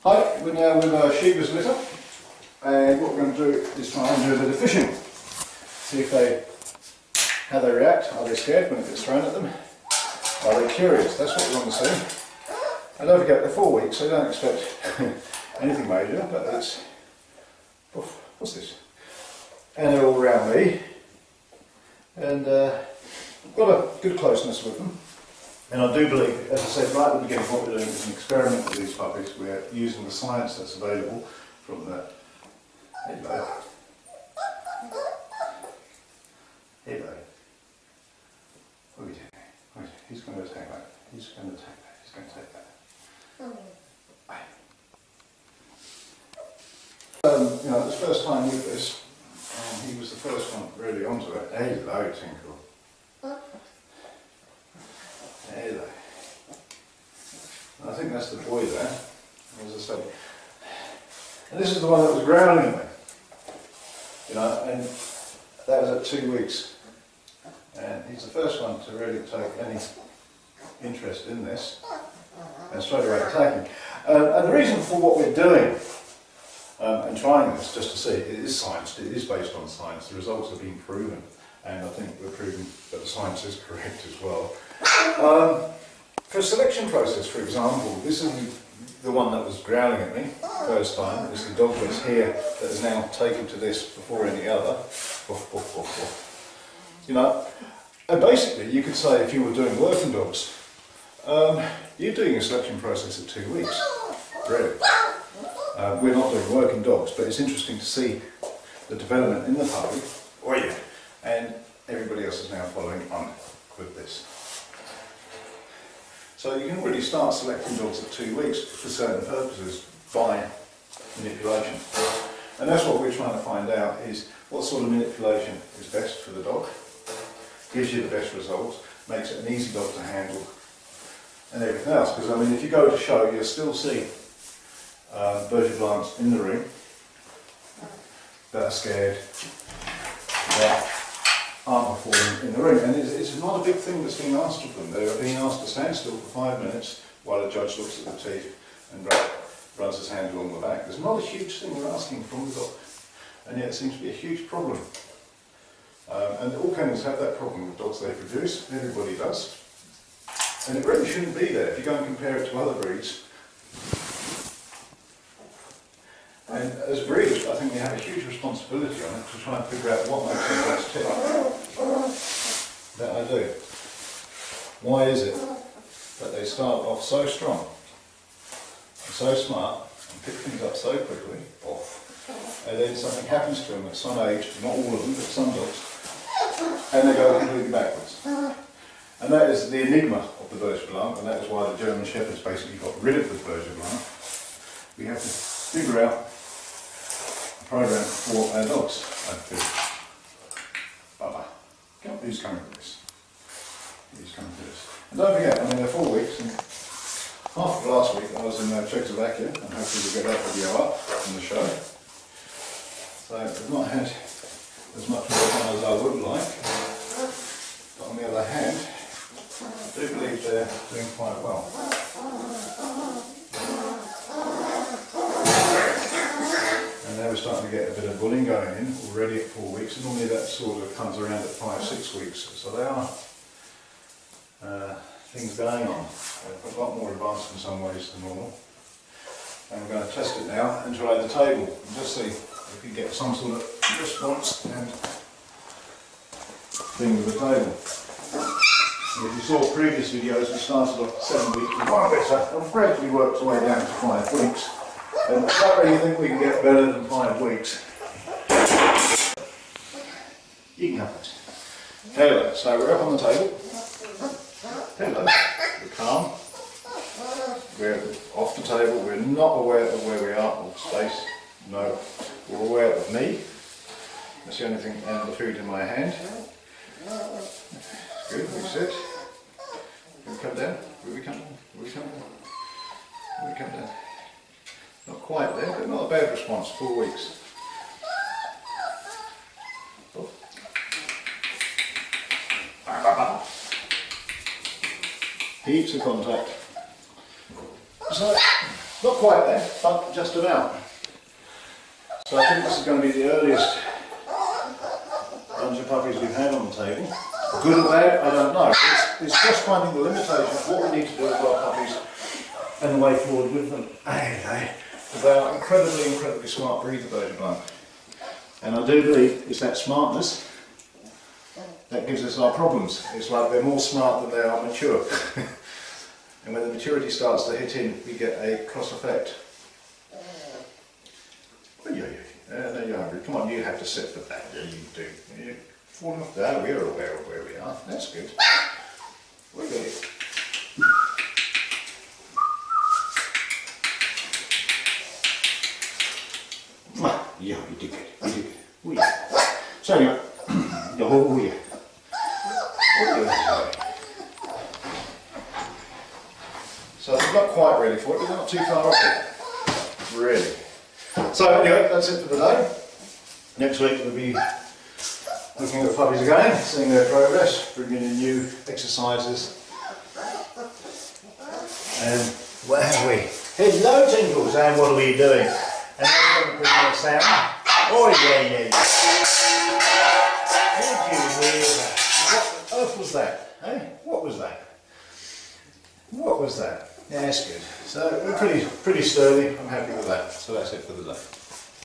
Hi, we're now with Shiva's litter, and what we're going to do is try and do a bit of fishing. See how they react. Are they scared when it gets thrown at them? Are they curious? That's what we want to see. And don't forget, they're 4 weeks, so don't expect anything major, but it's... what's this? And they're all around me, and got a good closeness with them. And I do believe, as I said right at the beginning, what we're doing is an experiment with these puppies. We're using the science that's available from the... Hello. Hello. What are we doing? Wait, he's going to attack that. He's going to attack that. He's going to take that. You know, this first time with this, he was the first one really onto it. Hello, Tinkle. Hello. I think that's the boy there, as I say. And this is the one that was growling at me. You know, and that was at 2 weeks. And he's the first one to really take any interest in this and straight away attacking. And the reason for what we're doing and trying this, just to see, it is science, it is based on science, the results have been proven, and I think we're proving that the science is correct as well. For a selection process, for example, this is the one that was growling at me first time. It's the dog that's here that is now taken to this before any other. You know, and basically you could say if you were doing working dogs, you're doing a selection process at 2 weeks, really. We're not doing working dogs, but it's interesting to see the development in the puppy, and everybody else is now following on with this. So you can already start selecting dogs at 2 weeks for certain purposes by manipulation. And that's what we're trying to find out, is what sort of manipulation is best for the dog, gives you the best results, makes it an easy dog to handle, and everything else. Because I mean, if you go to show, you'll still see BERGER Blancs in the ring that are scared, that aren't performing in the ring. And it's not a big thing that's being asked of them. They're being asked to stand still for 5 minutes while a judge looks at the teeth and runs his hand along the back. There's not a huge thing we're asking from the dog, and yet it seems to be a huge problem. And all kennels have that problem with dogs they produce. Everybody does. And it really shouldn't be there if you go and compare it to other breeds. And as breeders, I think we have a huge responsibility on it to try and figure out what makes them best tick. That I do. Why is it that they start off so strong, so smart, and pick things up so quickly, and then something happens to them at some age, not all of them, but some dogs, and they go completely backwards. And that is the enigma of the BERGER Blanc, and that is why the German Shepherds basically got rid of the BERGER Blanc. We have to figure out a program for our dogs. Baba, who's coming for this? Who's coming for this? And don't forget, I mean, they're 4 weeks, and half of last week I was in Czechoslovakia, and hopefully we'll get that video up on the show. So I've not had as much work as I would like, but on the other hand, I do believe they're doing quite well. And now we're starting to get a bit of bullying going in already at 4 weeks, and normally that sort of comes around at 5-6 weeks. So there are things going on. They're a lot more advanced in some ways than normal. And we're going to test it now and try the table and just see if we get some sort of response and thing with the table. And if you saw previous videos, we started off at 7 weeks with 1 better and gradually worked our way down to 5 weeks. And I don't really think we can get better than 5 weeks. You can have it. Hello, so we're up on the table. Hello, we're calm. We're off the table, we're not aware of where we are, or space. No, we're aware of me. That's the only thing, and the food in my hand. Good, we sit. Will we come down? Will we come down? Will we come down? Will we come down? Not quite there, but not a bad response, 4 weeks. Oh. Heaps of contact. So, Not quite there, but just about. So I think this is going to be the earliest bunch of puppies we've had on the table. Good or bad, I don't know. It's just finding the limitation of what we need to do with our puppies and the way forward with them. Anyway, they are incredibly smart breed, the Berger Blanc. And I do believe it's that smartness that gives us our problems. It's like they're more smart than they are mature. And when the maturity starts to hit in, we get a cross effect. Oh, yeah. Now you're hungry. Come on, you have to sit for that. Yeah, you do. You're falling off there. We're aware of where we are. That's good. We're good. Yeah, you did good. You did good. Oh, yeah. So anyway, oh yeah. Oh, yeah. So we're not quite ready for it, we're not too far off it. Really. So anyway, that's it for the day. Next week we'll be looking at the puppies again, seeing their progress, bringing in new exercises. And where are we? Hello Tinkles, and what are we doing? And now we're going to bring in a sound. Oh yeah. Did you hear that? What on earth was that? Eh? What was that? What was that? Yeah, that's good. So we're pretty sturdy. I'm happy with that. So that's it for the day.